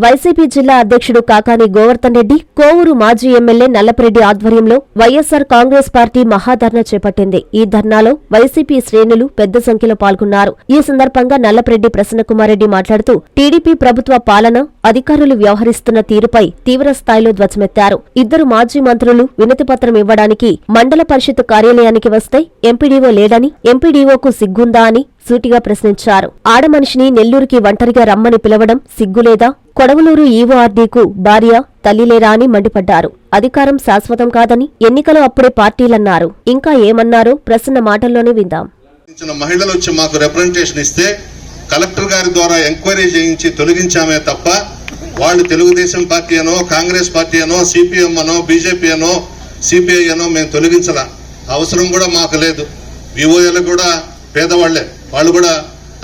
YCP జిల్లా అధ్యక్షుడు కాకాని గోవర్ధన్ రెడ్డి, కోవూరు మాజీ ఎమ్మెల్యే నల్లపరెడ్డి ఆధ్వర్యంలో వైఎస్సార్ కాంగ్రెస్ పార్టీ మహాధర్నా చేపట్టింది. ఈ ధర్నాలో వైసీపీ శ్రేణులు పెద్ద సంఖ్యలో పాల్గొన్నారు. ఈ సందర్భంగా నల్లపరెడ్డి ప్రసన్నకుమారెడ్డి మాట్లాడుతూ టీడీపీ ప్రభుత్వ పాలన, అధికారులు వ్యవహరిస్తున్న తీరుపై తీవ్ర స్థాయిలో ధ్వజమెత్తారు. ఇద్దరు మాజీ మంత్రులు వినతిపత్రం ఇవ్వడానికి మండల పరిషత్ కార్యాలయానికి వస్తే ఎంపీడీఓ లేడని, ఎంపీడీఓకు సిగ్గుందా అని సూటిగా ప్రశ్నించారు. ఆడమనిషిని నెల్లూరుకి ఒంటరిగా రమ్మని పిలవడం సిగ్గులేదా? కొడవలూరు ఈవోఆర్డీకు భార్య, తల్లిలేరా అని మండిపడ్డారు. అధికారం శాశ్వతం కాదని, ఎన్నికలు అప్పుడే పార్టీలన్నారు. ఇంకా ఏమన్నారో ప్రసన్న మాటల్లోనే విందాం. మహిళలు వచ్చి మాకు రిప్రజెంటేషన్ ఇస్తే కలెక్టర్ గారి ద్వారా ఎంక్వైరీ చేయించి తొలగించామే తప్ప వాళ్ళు తెలుగుదేశం పార్టీ అనో, కాంగ్రెస్ పార్టీ అనో, సిపిఎం అనో, బీజేపీ అనో, సిపిఐ అనో మేము తొలగించాల అవసరం కూడా మాకు లేదు. విఓఏలు కూడా పేదవాళ్లే, వాళ్ళు కూడా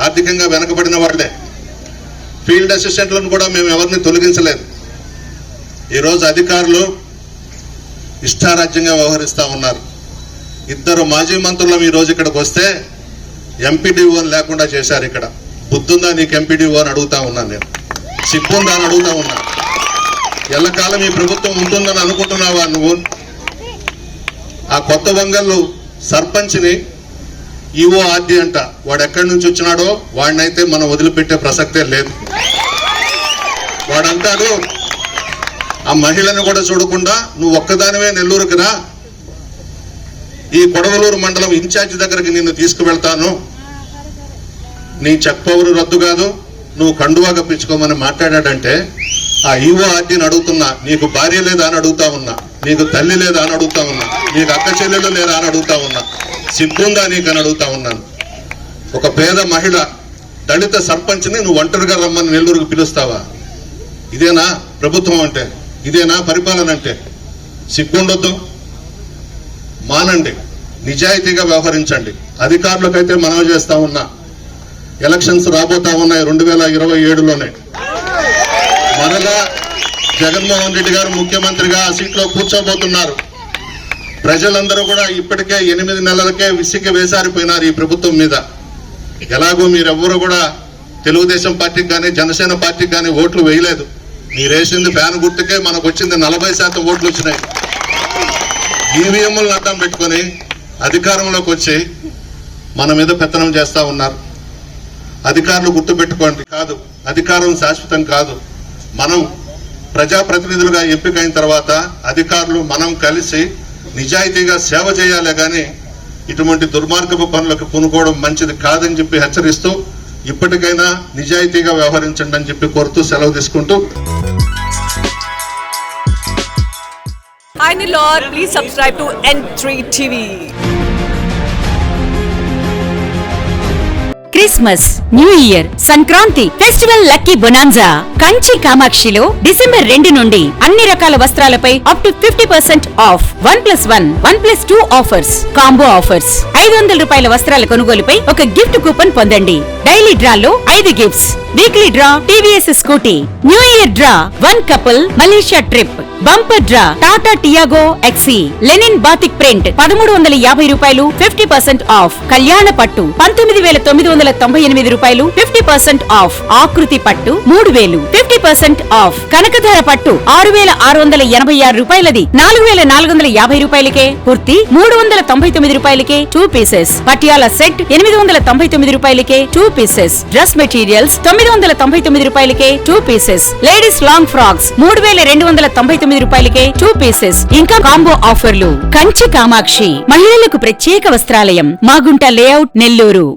ఆర్థికంగా వెనకబడిన వాళ్లే. ఫీల్డ్ అసిస్టెంట్లను కూడా మేము ఎవరిని తొలగించలేదు. ఈరోజు అధికారులు ఇష్టారాజ్యంగా వ్యవహరిస్తూ ఉన్నారు. ఇద్దరు మాజీ మంత్రులం ఈరోజు ఇక్కడికి వస్తే ఎంపీడీఓ లేకుండా చేశారు. ఇక్కడ బుద్ధుందా నీకు ఎంపీడీఓ అని అడుగుతా ఉన్నాను, నేను సిగ్గుందా అని అడుగుతా ఉన్నా. ఎల్లకాలం ఈ ప్రభుత్వం ఉంటుందని అనుకుంటున్నావా నువ్వు? ఆ కొత్త వంగళ్ళు సర్పంచ్ని ఈవోఆర్డీ అంట, వాడు ఎక్కడి నుంచి వచ్చినాడో వాడినైతే మనం వదిలిపెట్టే ప్రసక్తే లేదు. వాడంటాడు ఆ మహిళను కూడా చూడకుండా నువ్వు ఒక్కదానివే నెల్లూరుకి రా, ఈ కొడవలూరు మండలం ఇన్ఛార్జి దగ్గరికి నిన్ను తీసుకువెళ్తాను, నీ చెక్ పవర్ రద్దు కాదు, నువ్వు కండువా కప్పించుకోమని మాట్లాడాడంటే ఆ ఈవోఆర్డీని అడుగుతున్నా, నీకు భార్య లేదా అని అడుగుతా ఉన్నా, నీకు తల్లి లేదా అని అడుగుతా ఉన్నా, నీకు అక్క చెల్లెలు లేదా అని అడుగుతా ఉన్నా, సిగ్గుందా నీకని అడుగుతా ఉన్నాను. ఒక పేద మహిళ దళిత సర్పంచ్ని నువ్వు ఒంటరిగా రమ్మని నెల్లూరుకు పిలుస్తావా? ఇదేనా ప్రభుత్వం అంటే? ఇదేనా పరిపాలన అంటే? సిగ్గుండొద్దు, మానండి, నిజాయితీగా వ్యవహరించండి. అధికారులకైతే మనవి చేస్తా ఉన్నా, ఎలక్షన్స్ రాబోతా ఉన్నాయి 2027లోనే. మరలా జగన్మోహన్ రెడ్డి గారు ముఖ్యమంత్రిగా ఆ సీట్లో కూర్చోబోతున్నారు. ప్రజలందరూ కూడా ఇప్పటికే 8 నెలలకే విసిగి వేసారిపోయినారు ఈ ప్రభుత్వం మీద. ఎలాగో మీరెవ్వరూ కూడా తెలుగుదేశం పార్టీకి కానీ జనసేన పార్టీకి కానీ ఓట్లు వేయలేదు. మీరేసింది ఫ్యాన్ గుర్తుకే, మనకు వచ్చింది 40% ఓట్లు వచ్చినాయి. ఈవీఎంలను అడ్డం పెట్టుకొని అధికారంలోకి వచ్చి మన మీద పెత్తనం చేస్తా ఉన్నారు. అధికారులు గుర్తుపెట్టుకోండి, కాదు అధికారం శాశ్వతం కాదు. మనం ప్రజాప్రతినిధులుగా ఎంపికైన తర్వాత అధికారులు మనం కలిసి నిజాయితీగా సేవ చేయాలే కానీ ఇటువంటి దుర్మార్గపు పనులకు పూనుకోవడం మంచిది కాదని చెప్పి హెచ్చరిస్తూ ఇప్పటికైనా నిజాయితీగా వ్యవహరించండి అని చెప్పి కోరుతూ సెలవు తీసుకుంటూ. Hi Nellore, please subscribe to N3 TV. Christmas, new year, Sankranti, festival lucky bonanza Kanchi కామాక్షిలో డిసెంబర్ 2 నుండి అన్ని రకాల వస్త్రాలపై up to 50% off. 1+1, 1+2 offers, combo offers. 500 రూపాయల వస్త్రాల కొనుగోలుపై ఒక గిఫ్ట్ కూపన్ పొందండి. డైలీ డ్రాలో 5 gifts, weekly draw TVS Scooty, new year draw 1 couple Malaysia trip, bumper draw Tata Tiago XE, linen batik print 1350 రూపాయలు 50% ఆఫ్. కళ్యాణ పట్టు 19,998 రూపాయలు 50% ఆఫ్. ఆకృతి పట్టు 3000 50% ఆఫ్. కనకధార పట్టు 6,686 రూపాయలది 4,450 రూపాయలకే. కుర్తి 399 రూపాయలకే 2 పీసెస్. పటియాలా సెట్ 899 రూపాయలకే 2 పీసెస్. డ్రెస్ మెటీరియల్స్ 999 రూపాయలకే 2 పీసెస్. లేడీస్ లాంగ్ ఫ్రాక్స్ 3,299 రూపాయలకే 2 పీసెస్. ఇంకా కాంబో ఆఫర్లు. కంచి కామాక్షి మహిళలకు ప్రత్యేక వస్త్రాలయం, మాగుంట లేఅవుట్, నెల్లూరు.